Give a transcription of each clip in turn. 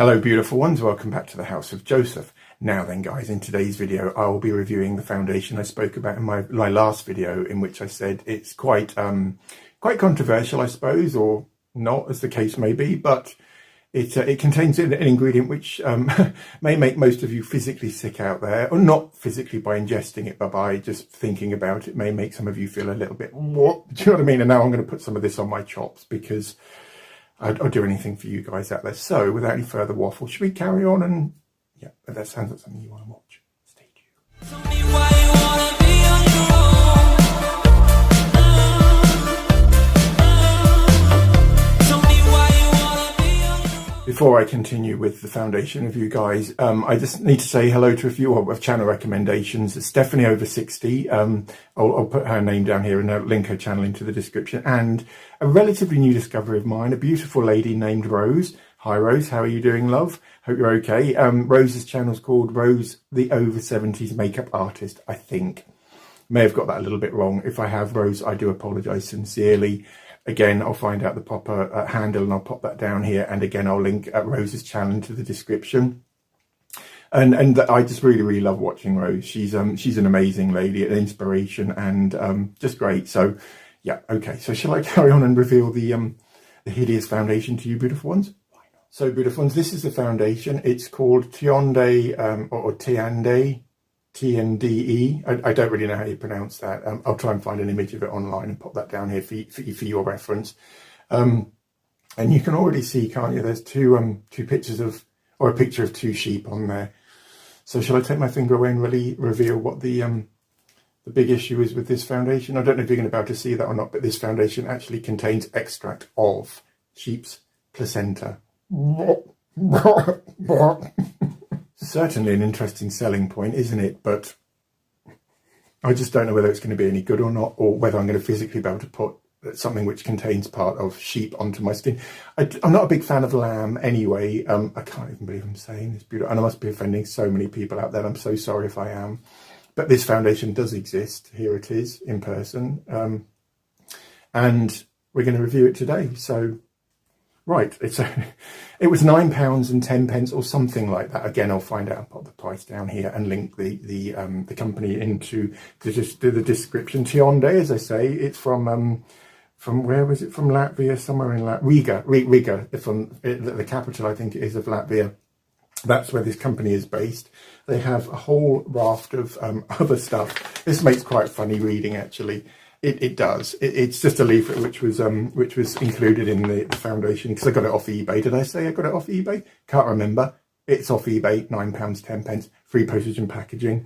Hello beautiful ones, welcome back to the House of Joseph. Now then guys, in today's video I will be reviewing the foundation I spoke about in my last video, in which I said it's quite controversial, I suppose, or not, as the case may be, but it contains an ingredient which may make most of you physically sick out there, or not physically by ingesting it, but by just thinking about it may make some of you feel a little bit, what? Do you know what I mean? And now I'm going to put some of this on my chops because I'll do anything for you guys out there. So without any further waffle, should we carry on? And yeah, if that sounds like something you want to watch, stay tuned. Before I continue with the foundation review, guys, I just need to say hello to a few of channel recommendations. Stephanie over 60, I'll put her name down here and I'll link her channel into the description. And a relatively new discovery of mine, a beautiful lady named Rose. Hi Rose, how are you doing, love? Hope you're okay. Rose's channel's called Rose the Over 70s Makeup Artist, I think. May have got that a little bit wrong. If I have, Rose, I do apologise sincerely. Again, I'll find out the proper handle and I'll pop that down here. And again, I'll link Rose's channel into the description. And I just really love watching Rose. She's an amazing lady, an inspiration, and just great. So yeah, okay. So shall I carry on and reveal the hideous foundation to you, beautiful ones? Why not? So beautiful ones, this is the foundation. It's called Tiande or Tiande. T-N-D-E. I don't really know how you pronounce that. I'll try and find an image of it online and pop that down here for your reference. And you can already see, can't you? There's two pictures of, or a picture of two sheep on there. So shall I take my finger away and really reveal what the big issue is with this foundation? I don't know if you're going to be able to see that or not, but this foundation actually contains extract of sheep's placenta. Certainly an interesting selling point, isn't it? But I just don't know whether it's going to be any good or not, or whether I'm going to physically be able to put something which contains part of sheep onto my skin. I'm not a big fan of lamb anyway. I can't even believe I'm saying this, beautiful, and I must be offending so many people out there. I'm so sorry if I am. But this foundation does exist. Here it is in person. And we're going to review it today. So right, it was £9.10 or something like that. Again, I'll find out and put the price down here and link the company into the description. Tiande, as I say, it's from where was it? From Latvia, somewhere in Riga. Riga, from the capital, I think it is, of Latvia. That's where this company is based. They have a whole raft of other stuff. This makes quite funny reading, actually. It does. It's just a leaflet which was included in the foundation, because I got it off eBay. Did I say I got it off eBay? Can't remember. It's off eBay, £9.10, free postage and packaging.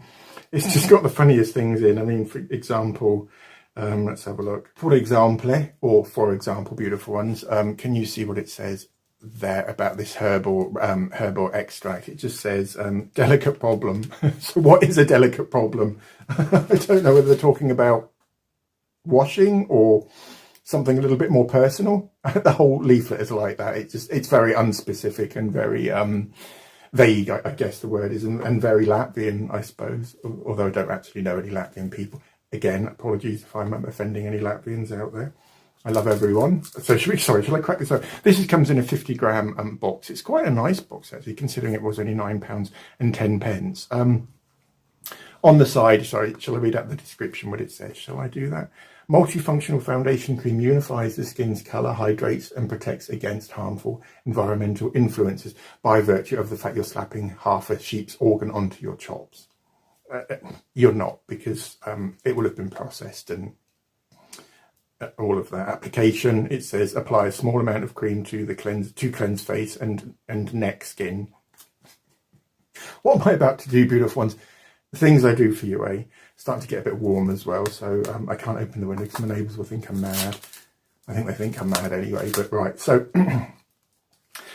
It's just got the funniest things in. I mean, for example, let's have a look. For example, beautiful ones, can you see what it says there about this herbal extract? It just says delicate problem. So what is a delicate problem? I don't know whether they're talking about washing or something a little bit more personal. The whole leaflet is like that. It's very unspecific and very vague, I guess the word is, and very Latvian, I suppose, although I don't actually know any Latvian people. Again, apologies if I'm offending any Latvians out there. I love everyone. So shall I crack this open? This comes in a 50-gram box. It's quite a nice box, actually, considering it was only £9.10. On the side, sorry, shall I read out the description, what it says? Shall I do that? Multifunctional foundation cream unifies the skin's colour, hydrates and protects against harmful environmental influences by virtue of the fact you're slapping half a sheep's organ onto your chops. You're not, because it will have been processed and all of that. Application, it says apply a small amount of cream to cleanse face and neck skin. What am I about to do, beautiful ones? The things I do for you, starting to get a bit warm as well, so I can't open the window because my neighbours will think I'm mad. I think they think I'm mad anyway, but right. So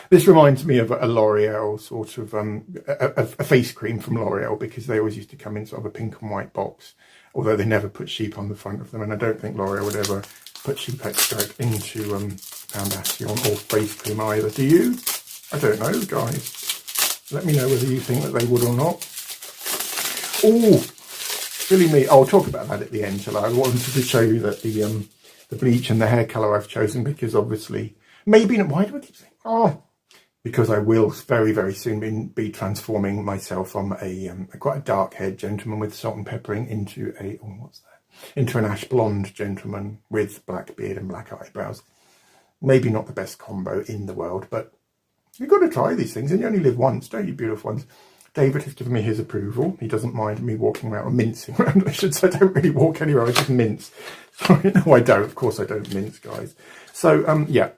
this reminds me of a L'Oreal sort of a face cream from L'Oreal, because they always used to come in sort of a pink and white box, although they never put sheep on the front of them, and I don't think L'Oreal would ever put sheep extract into foundation or face cream either. Do you? I don't know, guys. Let me know whether you think that they would or not. Oh, silly me. I'll talk about that at the end, shall I? I wanted to show you that the bleach and the hair colour I've chosen, because obviously, maybe not. Why do I keep saying, because I will very, very soon be transforming myself from a quite a dark-haired gentleman with salt and peppering into a, oh, what's that? Into an ash blonde gentleman with black beard and black eyebrows. Maybe not the best combo in the world, but you've got to try these things, and you only live once, don't you, beautiful ones? David has given me his approval. He doesn't mind me walking around, or mincing around, I should say. I don't really walk anywhere, I just mince. Sorry, no, I don't. Of course I don't mince, guys. So, yeah.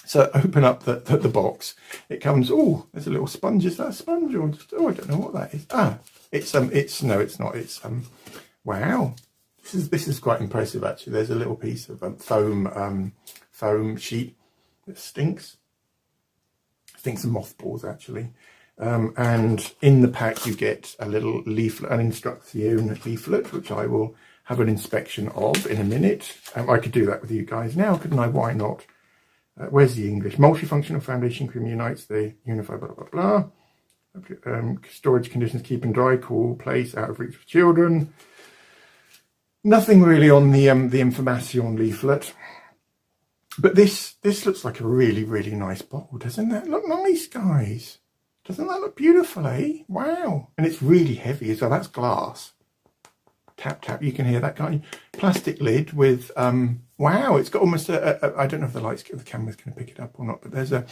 So open up the box. It comes, oh, there's a little sponge. Is that a sponge? Or just, oh, I don't know what that is. Ah, no, it's not. It's, wow. This is quite impressive, actually. There's a little piece of foam sheet that stinks. Stinks of mothballs, actually. And in the pack you get a little leaflet, an instruction leaflet, which I will have an inspection of in a minute. I could do that with you guys now, couldn't I? Why not? Where's the English? Multifunctional foundation cream unites the unified blah, blah, blah. Storage conditions, keep and dry, cool place, out of reach for children. Nothing really on the information leaflet. But this looks like a really, really nice bottle. Doesn't that look nice, guys? Doesn't that look beautiful, eh? Wow. And it's really heavy as well. That's glass. Tap, tap. You can hear that, can't you? Plastic lid with, wow, it's got almost I don't know if the camera's going to pick it up or not, but there's a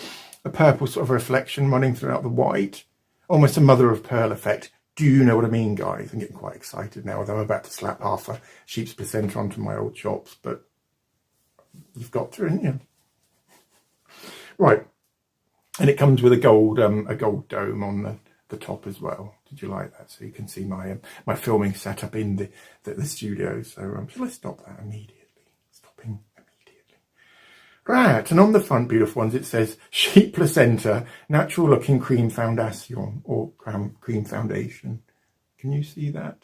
purple sort of reflection running throughout the white. Almost a mother of pearl effect. Do you know what I mean, guys? I'm getting quite excited now, although I'm about to slap half a sheep's placenta onto my old chops, but you've got to, haven't you? Right. And it comes with a gold dome on the top as well. Did you like that? So you can see my filming setup in the studio. So shall I stop that immediately? Stopping immediately. Right, and on the front, beautiful ones, it says sheep placenta, natural looking cream foundation, or cream foundation. Can you see that?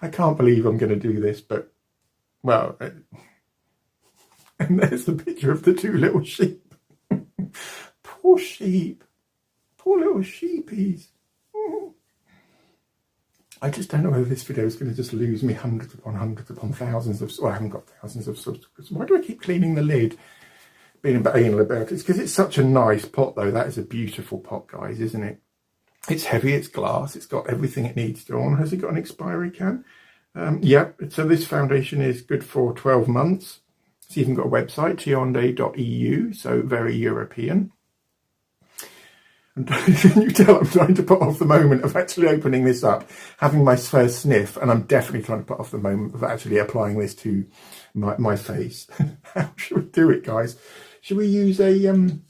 I can't believe I'm going to do this, but, well, and there's the picture of the two little sheep. Poor sheep. Poor little sheepies. I just don't know whether this video is going to just lose me hundreds upon thousands of... Well, I haven't got thousands of subscribers. Why do I keep cleaning the lid? Being a bit anal about it. It's because it's such a nice pot, though. That is a beautiful pot, guys, isn't it? It's heavy, it's glass, it's got everything it needs to on. Has it got an expiry can? Yeah, so this foundation is good for 12 months. It's even got a website, tiande.eu, so very European. And can you tell I'm trying to put off the moment of actually opening this up, having my first sniff, and I'm definitely trying to put off the moment of actually applying this to my face. How should we do it, guys? Should we use a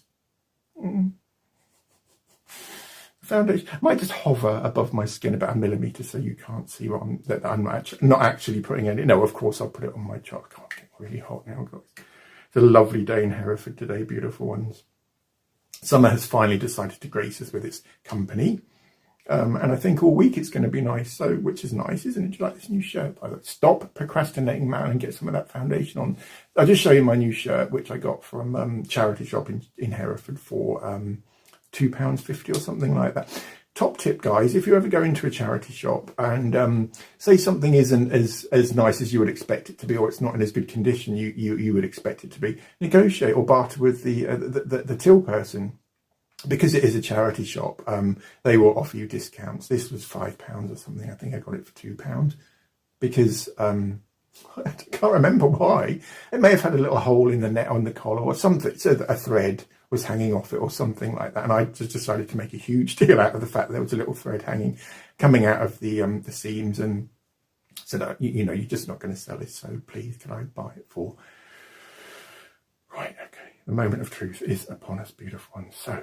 foundation? I might just hover above my skin about 1 millimetre so you can't see what I'm not actually putting any. No, of course I'll put it on my chop. God, it's getting really hot now, guys. It's a lovely day in Hereford today, beautiful ones. Summer has finally decided to grace us with its company. And I think all week it's going to be nice, so which is nice, isn't it? Do you like this new shirt, by the way? Stop procrastinating, man, and get some of that foundation on. I'll just show you my new shirt, which I got from charity shop in Hereford for £2.50 or something like that. Top tip, guys, if you ever go into a charity shop and say something isn't as nice as you would expect it to be, or it's not in as good condition you would expect it to be, negotiate or barter with the till person. Because it is a charity shop, they will offer you discounts. This was £5 or something. I think I got it for £2 because I can't remember why. It may have had a little hole in the net on the collar or something, so that a thread was hanging off it or something like that. And I just decided to make a huge deal out of the fact that there was a little thread coming out of the seams, and said, you know, you're just not going to sell this, so please can I buy it for... Right, okay. The moment of truth is upon us, beautiful ones. So...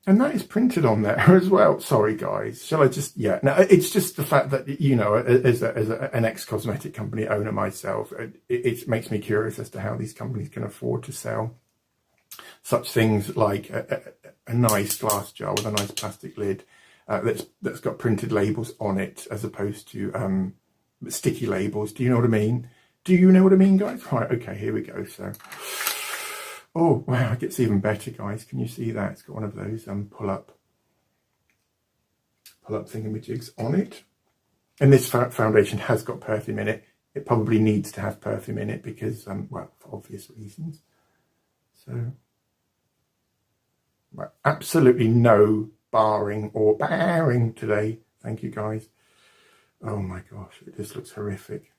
And that is printed on there as well. Sorry, guys. Shall I just... Yeah. No, it's just the fact that, you know, as an ex-cosmetic company owner myself, it makes me curious as to how these companies can afford to sell such things like a nice glass jar with a nice plastic lid that's got printed labels on it, as opposed to sticky labels. Do you know what I mean? Do you know what I mean, guys? Right. Okay, here we go. So... Oh, wow, it gets even better, guys. Can you see that? It's got one of those pull-up thingamajigs on it. And this foundation has got perfume in it. It probably needs to have perfume in it because, well, for obvious reasons. So absolutely no barring or barring today. Thank you, guys. Oh my gosh, it just looks horrific.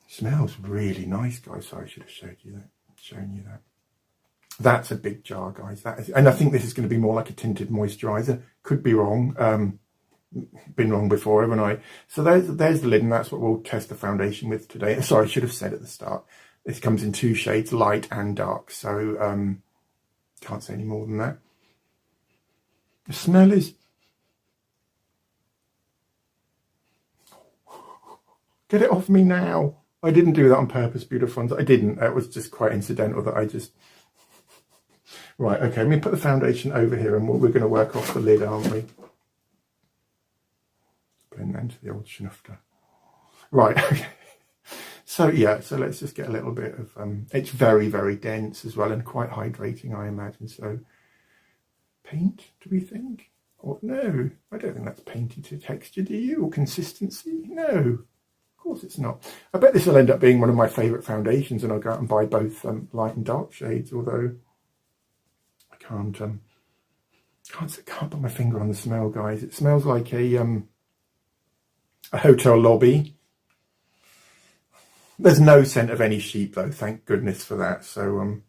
It smells really nice, guys. Sorry, I should have shown you that. That's a big jar, guys. That is, and I think this is going to be more like a tinted moisturizer. Could be wrong. Been wrong before, haven't I? So there's the lid, and that's what we'll test the foundation with today. Sorry, I should have said at the start. This comes in 2 shades, light and dark. So can't say any more than that. The smell is... Get it off me now. I didn't do that on purpose, beautiful ones. I didn't. It was just quite incidental that I just... Right, okay, I'm going to put the foundation over here and we're going to work off the lid, aren't we? Blend that into the old schnufter. Right, okay. So yeah, so let's just get a little bit of... it's very, very dense as well and quite hydrating, I imagine. So paint, do we think? Or no, I don't think that's painty to texture, do you? Or consistency? No, of course it's not. I bet this will end up being one of my favourite foundations and I'll go out and buy both light and dark shades, although... Can't put my finger on the smell, guys. It smells like a hotel lobby. There's no scent of any sheep though, thank goodness for that. So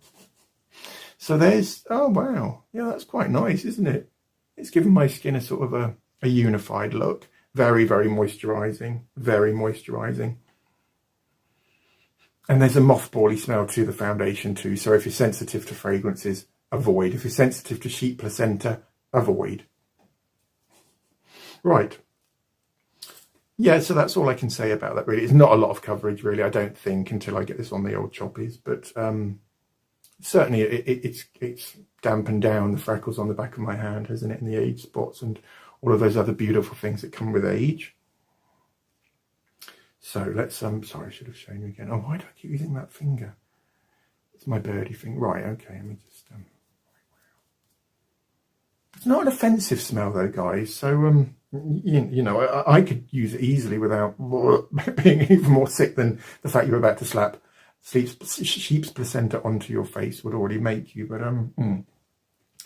so there's, oh wow, yeah, that's quite nice, isn't it? It's given my skin a sort of a unified look. Very, very moisturising, very moisturising. And there's a mothbally smell to the foundation too. So if you're sensitive to fragrances, avoid. If you're sensitive to sheep placenta, avoid. Right. Yeah, so that's all I can say about that, really. It's not a lot of coverage, really, I don't think, until I get this on the old choppies. But certainly it's dampened down the freckles on the back of my hand, hasn't it, and the age spots and all of those other beautiful things that come with age. So let's, sorry, I should have shown you again. Oh, why do I keep using that finger? It's my birdie thing. Right, okay, let me just... It's not an offensive smell though, guys. So, you know, I could use it easily without being even more sick than the fact you're about to slap sheep's placenta onto your face would already make you. But,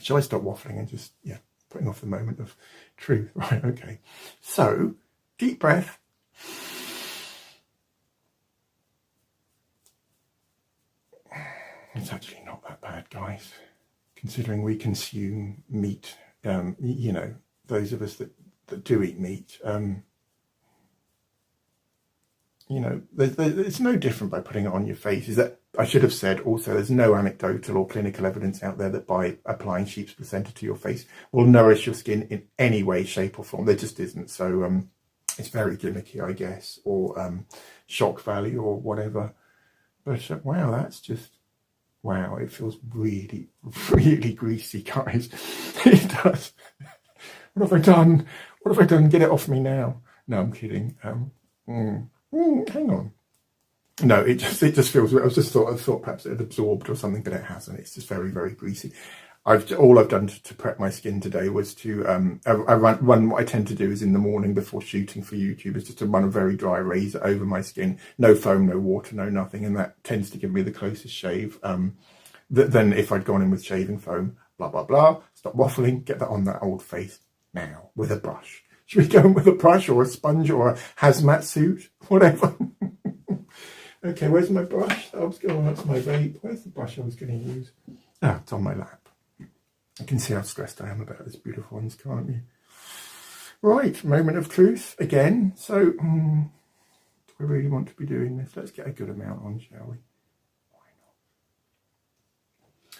shall I stop waffling and just, yeah, putting off the moment of truth? Right, okay. So, deep breath. It's actually not that bad, guys. Considering we consume meat, you know, those of us that do eat meat, you know, it's no different by putting it on your face. Is that, I should have said also, there's no anecdotal or clinical evidence out there that by applying sheep's placenta to your face will nourish your skin in any way, shape or form. There just isn't. So it's very gimmicky, I guess, or shock value or whatever. But wow, that's just... Wow, it feels really, really greasy, guys. It does. What have I done? What have I done? Get it off me now. No, I'm kidding. Hang on. No, it just feels... I thought perhaps it had absorbed or something, but it hasn't. It's just very, very greasy. All I've done to prep my skin today was to I run what I tend to do is in the morning before shooting for YouTube is just to run a very dry razor over my skin, no foam, no water, no nothing, and that tends to give me the closest shave than if I'd gone in with shaving foam. Blah blah blah. Stop waffling. Get that on that old face now with a brush. Should we go in with a brush or a sponge or a hazmat suit, whatever? Okay, where's my brush? Oh, that's my vape. Where's the brush I was going to use? Ah, it's on my lap. You can see how stressed I am about this beautiful ones, can't you? Right, moment of truth again. So, do I really want to be doing this? Let's get a good amount on, shall we? Why not?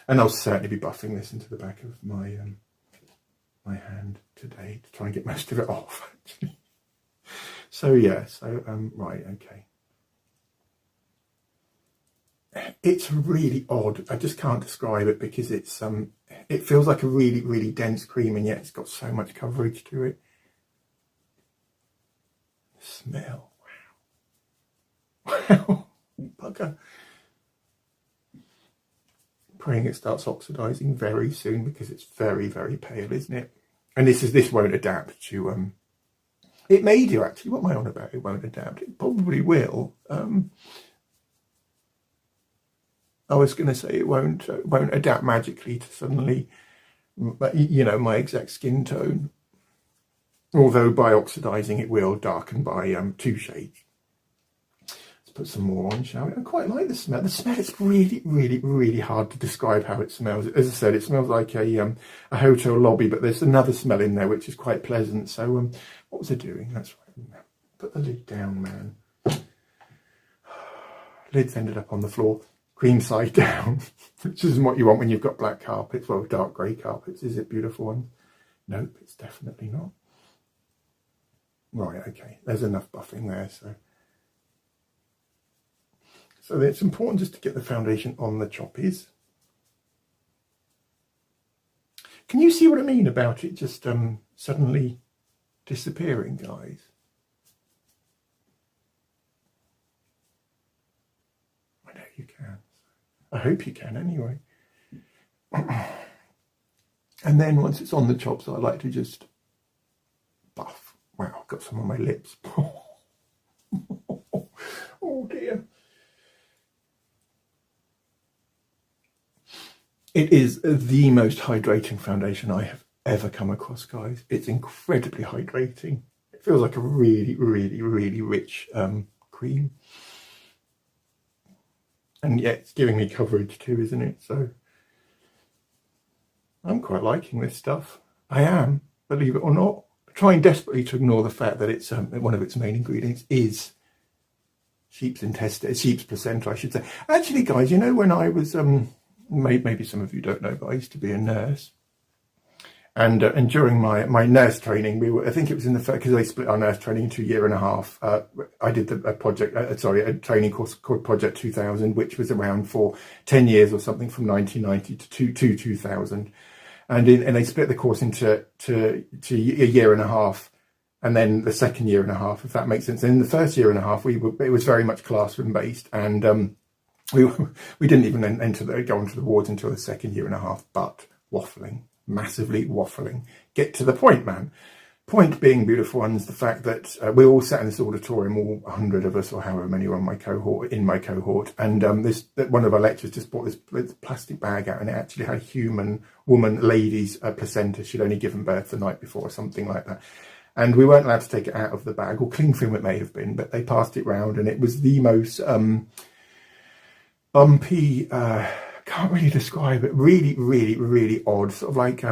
And I'll certainly be buffing this into the back of my my hand today to try and get most of it off, actually. So, yeah, so, right, okay. It's really odd. I just can't describe it because it's it feels like a really, really dense cream and yet it's got so much coverage to it. The smell, wow. Wow, bugger. Praying it starts oxidizing very soon because it's very, very pale, isn't it? And this won't adapt to it may do actually. What am I on about? It won't adapt. It probably will. I was going to say it won't adapt magically to suddenly, you know, my exact skin tone. Although by oxidising it will darken by 2 shades. Let's put some more on, shall we? I quite like the smell. The smell is really, really, really hard to describe how it smells. As I said, it smells like a hotel lobby, but there's another smell in there which is quite pleasant. So what was I doing? That's right. Put the lid down, man. Lid's ended up on the floor, cream side down, which isn't what you want when you've got black carpets, well, dark grey carpets. Is it beautiful ones? Nope, it's definitely not. Right, okay, there's enough buffing there, so it's important just to get the foundation on the choppies. Can you see what I mean about it just suddenly disappearing, guys? I know you can. I hope you can anyway. And then once it's on the chops, I like to just buff. Wow, I've got some on my lips. Oh dear. It is the most hydrating foundation I have ever come across, guys. It's incredibly hydrating. It feels like a really, really, really rich cream. And yet it's giving me coverage too, isn't it? So I'm quite liking this stuff. I am, believe it or not. Trying desperately to ignore the fact that it's one of its main ingredients is sheep's placenta, I should say. Actually, guys, you know, when I was maybe some of you don't know, but I used to be a nurse, and during my nurse training, I think it was in the fact because they split our nurse training into a year and a half. I did a training course called Project 2000, which was around for 10 years or something, from 1990 to 2000. And they split the course into a year and a half, and then the second year and a half, if that makes sense. And in the first year and a half, it was very much classroom based, and we didn't even go onto the wards until the second year and a half. But waffling, massively waffling. Get to the point, man. Point being, beautiful ones, the fact that we all sat in this auditorium, all 100 of us or however many were in my cohort, and one of our lecturers just brought this plastic bag out, and it actually had a human woman, lady's placenta. She'd only given birth the night before or something like that. And we weren't allowed to take it out of the bag, or cling film it may have been, but they passed it round, and it was the most bumpy, can't really describe it, really, really, really odd, sort of like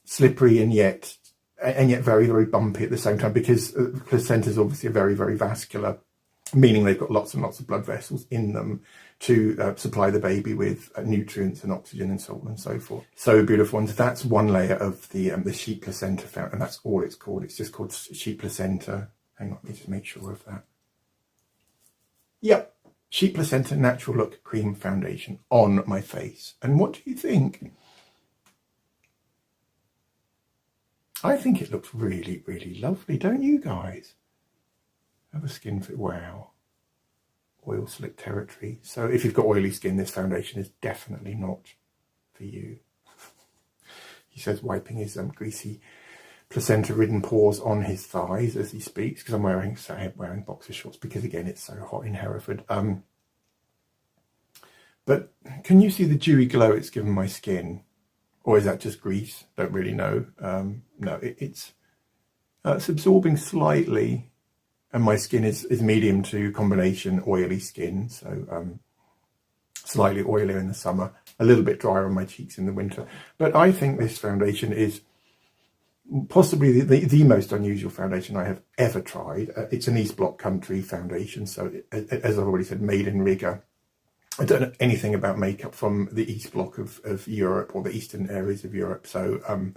slippery and yet very, very bumpy at the same time, because placentas obviously are very, very vascular, meaning they've got lots and lots of blood vessels in them to supply the baby with nutrients and oxygen and so on and so forth. So beautiful ones. That's one layer of the sheep placenta found, and that's all it's called. It's just called sheep placenta. Hang on, let me just make sure of that. Yep, sheep placenta natural look cream foundation on my face. And what do you think? I think it looks really, really lovely, don't you guys? Have a skin fit, wow. Oil slick territory. So if you've got oily skin, this foundation is definitely not for you. He says, wiping his greasy placenta-ridden paws on his thighs as he speaks, because I'm wearing boxer shorts because, again, it's so hot in Hereford. But can you see the dewy glow it's given my skin? Or is that just grease? Don't really know. No, it's absorbing slightly, and my skin is medium to combination oily skin, so slightly oilier in the summer, a little bit drier on my cheeks in the winter. But I think this foundation is possibly the most unusual foundation I have ever tried. It's an East Bloc country foundation, so as I've already said, made in Riga. I don't know anything about makeup from the East Bloc of Europe, or the eastern areas of Europe, so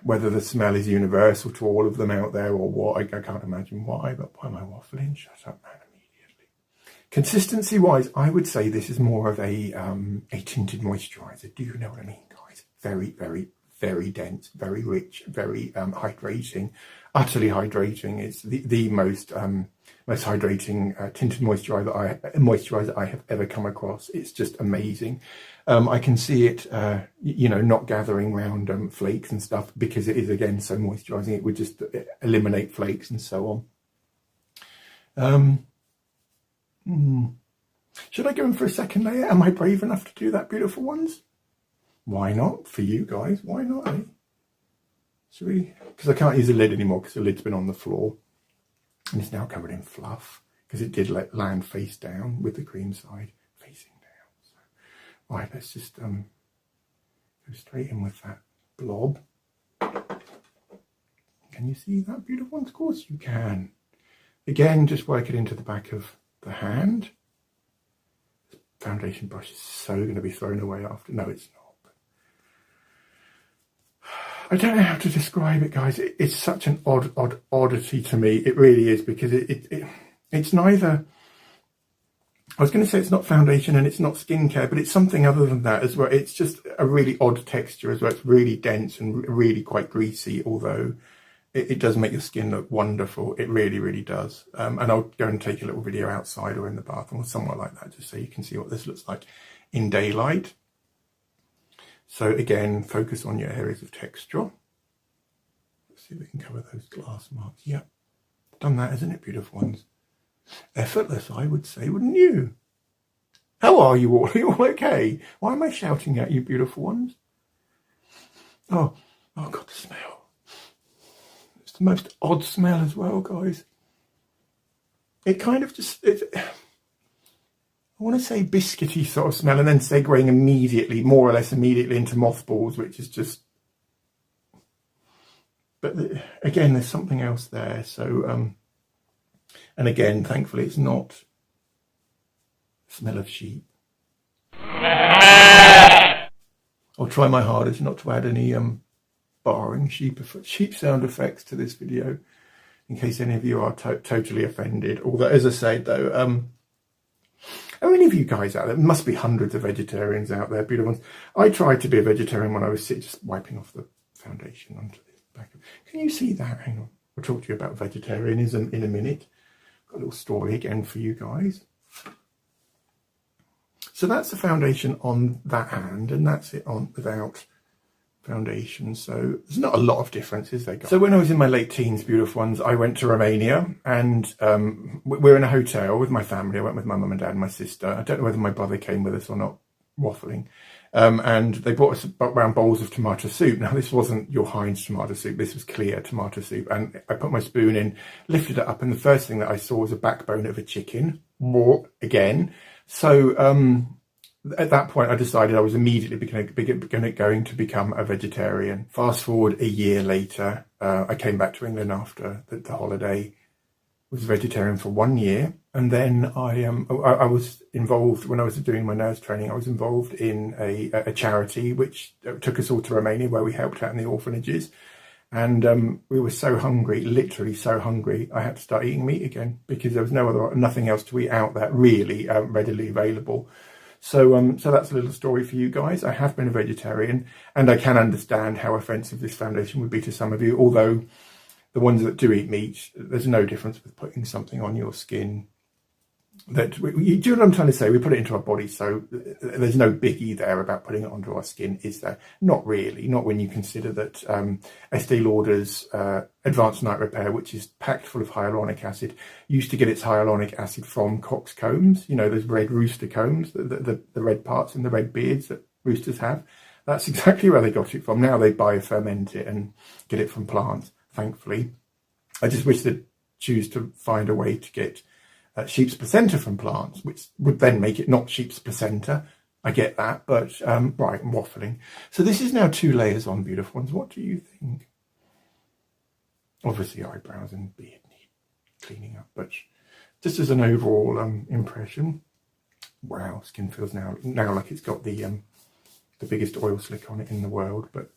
whether the smell is universal to all of them out there or what, I can't imagine why. But why am I waffling? Shut up, man, immediately. Consistency wise, I would say this is more of a tinted moisturizer. Do you know what I mean, guys? Very, very, very dense, very rich, very hydrating, utterly hydrating. It's the most hydrating tinted moisturizer I have ever come across. It's just amazing. I can see it, not gathering round flakes and stuff, because it is, again, so moisturizing. It would just eliminate flakes and so on. Should I go in for a second layer? Am I brave enough to do that, beautiful ones? Why not? For you guys, why not, eh? Should we? Because I can't use the lid anymore because the lid's been on the floor. And it's now covered in fluff because it did land face down with the cream side facing down. So, right, let's just go straight in with that blob. Can you see that, beautiful ones? Of course you can. Again, just work it into the back of the hand. The foundation brush is so going to be thrown away after. No, it's not. I don't know how to describe it, guys. It's such an oddity to me. It really is, because it's neither. I was going to say it's not foundation and it's not skincare, but it's something other than that as well. It's just a really odd texture as well. It's really dense and really quite greasy, although it does make your skin look wonderful. It really, really does. And I'll go and take a little video outside or in the bathroom or somewhere like that, just so you can see what this looks like in daylight. So again, focus on your areas of texture. Let's see if we can cover those glass marks. Yep, done that, isn't it, beautiful ones? Effortless, I would say, wouldn't you? How are you all? Are you all okay? Why am I shouting at you, beautiful ones? Oh God, the smell. It's the most odd smell as well, guys. It kind of just... I want to say biscuity sort of smell, and then segueing immediately, more or less immediately, into mothballs, which is just... But again, there's something else there. So, and again, thankfully, it's not smell of sheep. I'll try my hardest not to add any barring sheep sound effects to this video, in case any of you are totally offended. Although, as I say, though, how many of you guys out there? There must be hundreds of vegetarians out there, beautiful ones. I tried to be a vegetarian when I was sick, just wiping off the foundation onto the back. Can you see that? Hang on. I'll talk to you about vegetarianism in a minute. Got a little story again for you guys. So that's the foundation on that hand, and that's it on without foundation. So there's not a lot of difference, is there, guys? So when I was in my late teens, beautiful ones, I went to Romania, and we're in a hotel with my family. I went with my mum and dad and my sister. I don't know whether my brother came with us or not, waffling. And they brought us around bowls of tomato soup. Now, this wasn't your Heinz tomato soup. This was clear tomato soup. And I put my spoon in, lifted it up, and the first thing that I saw was a backbone of a chicken. More again. So at that point, I decided I was immediately going to become a vegetarian. Fast forward a year later, I came back to England after the holiday. Was a vegetarian for 1 year, and then I was involved when I was doing my nurse training. I was involved in a charity which took us all to Romania, where we helped out in the orphanages, and we were so hungry, literally so hungry. I had to start eating meat again because there was nothing else to eat out there really readily available. So so that's a little story for you guys. I have been a vegetarian, and I can understand how offensive this foundation would be to some of you, although the ones that do eat meat, there's no difference with putting something on your skin. Do you know what I'm trying to say? We put it into our body, so there's no biggie there about putting it onto our skin, is there? Not really, not when you consider that Estee Lauder's Advanced Night Repair, which is packed full of hyaluronic acid, used to get its hyaluronic acid from cock's combs, you know, those red rooster combs, the red parts and the red beards that roosters have. That's exactly where they got it from. Now they bioferment it and get it from plants. Thankfully, I just wish they'd choose to find a way to get sheep's placenta from plants, which would then make it not sheep's placenta. I get that, but right, I'm waffling. So this is now 2 layers on, beautiful ones. What do you think? Obviously, eyebrows and beard need cleaning up, but just as an overall impression, wow, skin feels now like it's got the biggest oil slick on it in the world, but.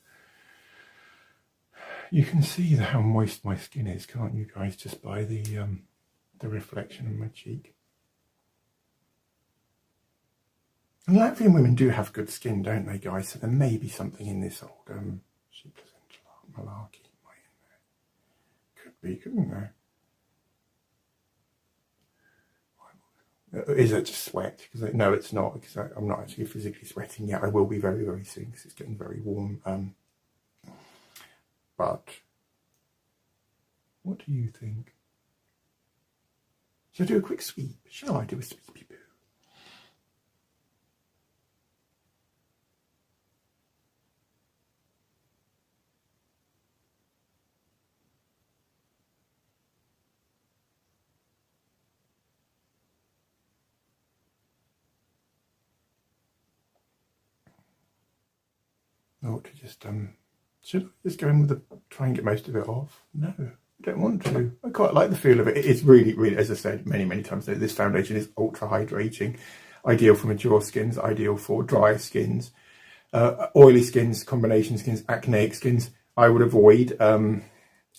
You can see how moist my skin is, can't you guys, just by the reflection on my cheek. And Latvian women do have good skin, don't they, guys? So there may be something in this old sheep placenta malarkey in there. Could be, couldn't there? Is it just sweat? Because no, it's not, because I'm not actually physically sweating yet. I will be very, very soon because it's getting very warm. But what do you think? Shall I do a quick sweep? Shall I do a sweepy poo? thought to just, should I just go in with try and get most of it off? No, I don't want to. I quite like the feel of it. It's really, really, as I said many times, this foundation is ultra hydrating, ideal for mature skins, ideal for dry skins, oily skins, combination skins, acneic skins. I would avoid. I'm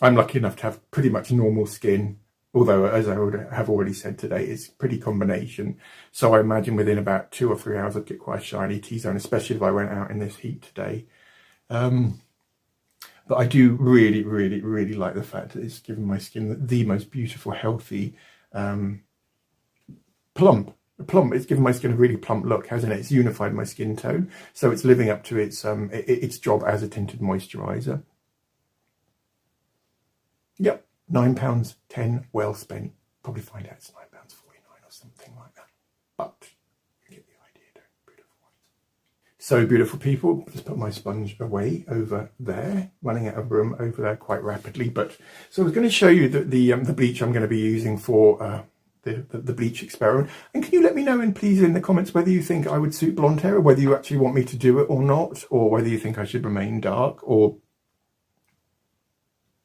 lucky enough to have pretty much normal skin, although, as I would have already said today, it's pretty combination. So I imagine within about 2 or 3 hours I'd get quite a shiny T-zone, especially if I went out in this heat today. But I do really like the fact that it's given my skin the most beautiful, healthy, plump. It's given my skin a really plump look, hasn't it? It's unified my skin tone, so it's living up to its job as a tinted moisturiser. Yep, £9.10 well spent. Probably find out it's £9.49 or something like that. But you get the idea, don't beautiful ones. So beautiful people, just put my sponge away over there, running out of room over there quite rapidly. But so I was going to show you the bleach I'm going to be using for the bleach experiment. And can you let me know please in the comments whether you think I would suit blonde hair, or whether you actually want me to do it or not, or whether you think I should remain dark, or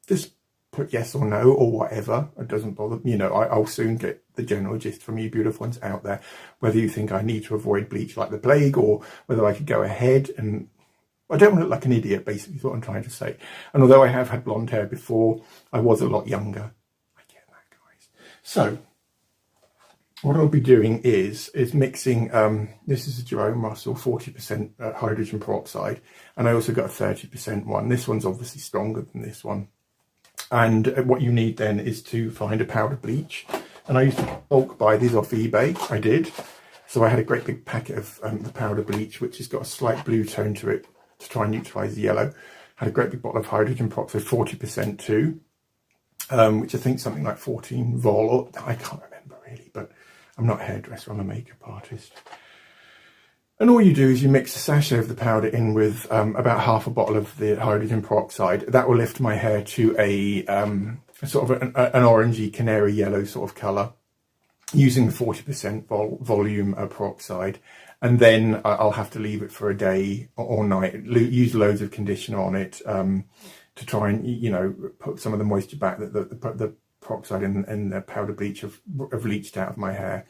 just put yes or no or whatever. It doesn't bother me. You know, I'll soon get the general gist from you beautiful ones out there, whether you think I need to avoid bleach like the plague, or whether I could go ahead. And I don't want to look like an idiot, basically is what I'm trying to say. And although I have had blonde hair before, I was a lot younger. I get that, guys. So what I'll be doing is mixing, this is a Jerome Russell 40% hydrogen peroxide, and I also got a 30% one. This one's obviously stronger than this one. And what you need then is to find a powder bleach. And I used to bulk buy these off eBay, I did. So I had a great big packet of the powder bleach, which has got a slight blue tone to it to try and neutralise the yellow. Had a great big bottle of hydrogen peroxide, 40% too, which I think something like 14 vol, or I can't remember really, but I'm not a hairdresser, I'm a makeup artist. And all you do is you mix a sachet of the powder in with about half a bottle of the hydrogen peroxide. That will lift my hair to a sort of an orangey canary yellow sort of colour, using the 40% volume peroxide. And then I'll have to leave it for a day or night, use loads of conditioner on it to try and, you know, put some of the moisture back that the peroxide and the powder bleach have leached out of my hair.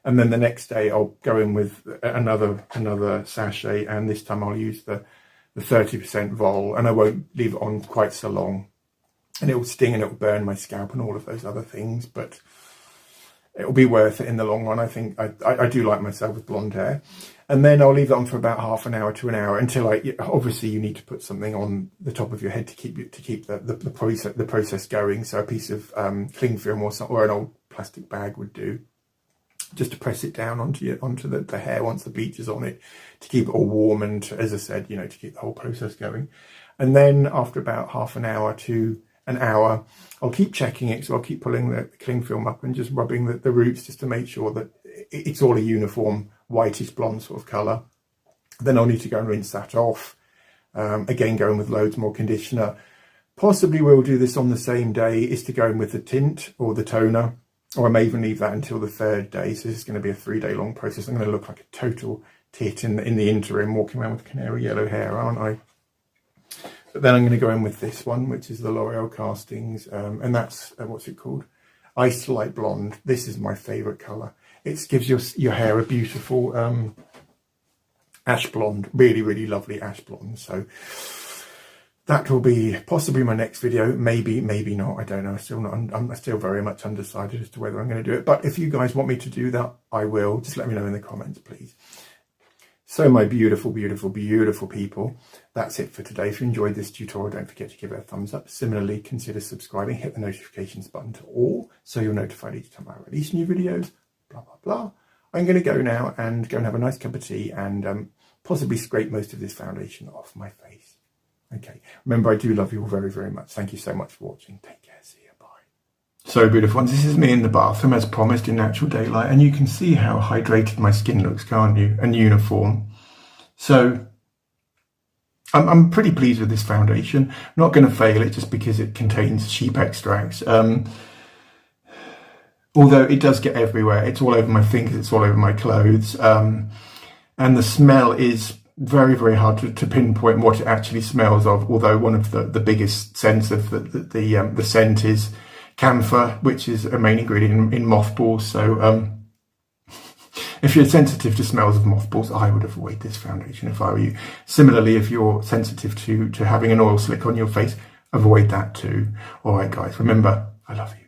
And then the next day I'll go in with another sachet, and this time I'll use the 30% vol, and I won't leave it on quite so long. And it will sting and it will burn my scalp and all of those other things, but it will be worth it in the long run. I think I do like myself with blonde hair. And then I'll leave it on for about half an hour to an hour until obviously you need to put something on the top of your head to keep the process going. So a piece of cling film or an old plastic bag would do, just to press it down onto the hair once the bleach is on it, to keep it all warm and, as I said, you know, to keep the whole process going. And then after about half an hour to an hour, I'll keep checking it. So I'll keep pulling the cling film up and just rubbing the roots just to make sure that it's all a uniform whitish blonde sort of colour. Then I'll need to go and rinse that off. Again, going with loads more conditioner. Possibly we'll do this on the same day, is to go in with the tint or the toner. Or I may even leave that until the 3rd day. So this is going to be a 3-day long process. I'm going to look like a total tit in the interim, walking around with canary yellow hair, aren't I? But then I'm going to go in with this one, which is the L'Oreal Castings. And that's, what's it called? Ice Light Blonde. This is my favourite colour. It gives your hair a beautiful ash blonde. Really, really lovely ash blonde. So that will be possibly my next video, maybe not, I don't know. I'm still very much undecided as to whether I'm going to do it. But if you guys want me to do that, I will. Just let me know in the comments, please. So my beautiful, beautiful, beautiful people, that's it for today. If you enjoyed this tutorial, don't forget to give it a thumbs up. Similarly, consider subscribing, hit the notifications button to all, so you're notified each time I release new videos, blah, blah, blah. I'm going to go now and go and have a nice cup of tea and possibly scrape most of this foundation off my face. Okay, remember, I do love you all very, very much. Thank you so much for watching. Take care. See you. Bye. So, beautiful ones, this is me in the bathroom as promised in natural daylight. And you can see how hydrated my skin looks, can't you? And uniform. So, I'm pretty pleased with this foundation. I'm not going to fail it just because it contains sheep extracts. Although it does get everywhere. It's all over my fingers. It's all over my clothes. And the smell is very, very hard to pinpoint what it actually smells of, although one of the biggest scents of the scent is camphor, which is a main ingredient in mothballs. So if you're sensitive to smells of mothballs, I would avoid this foundation if I were you. Similarly, if you're sensitive to having an oil slick on your face, avoid that too. All right, guys, remember, I love you.